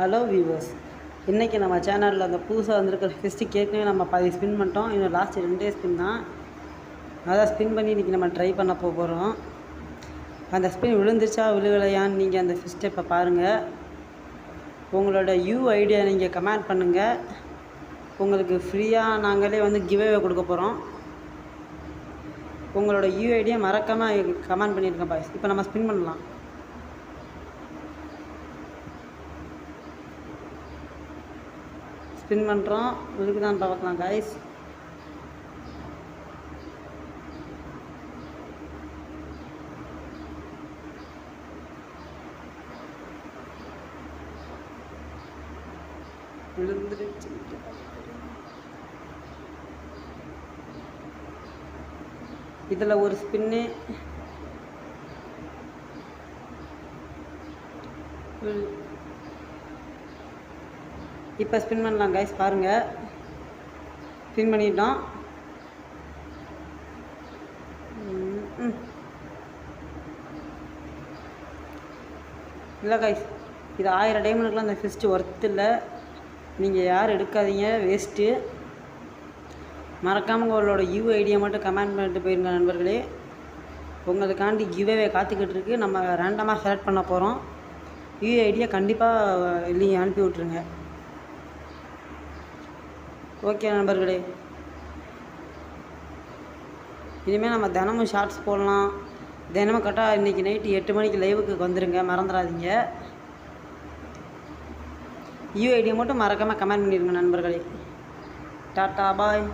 Hello viewers, இன்றைக்கி நம்ம சேனலில் அந்த புதுசாக வந்திருக்கிற ஃபிஸ்ட்டு ஏற்கனவே நம்ம பாதி ஸ்பின் பண்ணிட்டோம். இன்னும் லாஸ்ட் 2 ஸ்பின் தான். அதான் ஸ்பின் பண்ணி இன்றைக்கி நம்ம ட்ரை பண்ண போகிறோம். அந்த ஸ்பின் விழுந்துச்சா விழுகலையான்னு நீங்கள் அந்த ஃபிஸ்ட்டை இப்போ பாருங்கள். உங்களோட ஐடியா நீங்கள் கமெண்ட் பண்ணுங்கள். உங்களுக்கு ஃப்ரீயாக நாங்களே கிவ்அவே கொடுக்க போகிறோம். உங்களோட ஐடியா மறக்காமல் கமெண்ட் பண்ணியிருக்கேன் பாய்ஸ். இப்போ நம்ம ஸ்பின் பண்ணலாம். ஸ்பின் பண்ணுறோம், இருக்குதான்னு பார்க்கலாம் காய்ஸ். விழுந்துருச்சு. இதில் ஒரு ஸ்பின்னு இப்போ ஸ்பின் பண்ணலாம் கைஸ். பாருங்கள், ஸ்பின் பண்ணிட்டோம். இல்லை கைஸ், இது 1000 டைமண்டுக்கெலாம் அந்த ஃபிஸ்ட்டு ஒர்த்து இல்லை. நீங்கள் யாரும் எடுக்காதீங்க, வேஸ்ட்டு. மறக்காமல் உங்களோட ஐடியா மட்டும் கமெண்ட் பண்ணிட்டு போயிருங்க நண்பர்களே. உங்களுக்காண்டி கிவ்அவே காத்துக்கிட்டு இருக்கு. நம்ம ரேண்டமாக செலக்ட் பண்ண போகிறோம். ஐடியா கண்டிப்பாக இல்லைங்க, அனுப்பி விட்ருங்க. ஓகே நண்பர்களே, இனிமேல் நம்ம தினமும் ஷார்ட்ஸ் போடலாம். தினமும் கரெக்டாக இன்றைக்கி நைட்டு 8 மணிக்கு லைவுக்கு வந்துடுங்க, மறந்துடாதீங்க. ஐடியா மட்டும் மறக்காமல் கமெண்ட் பண்ணிடுங்க நண்பர்களே. டாட்டா பாய்.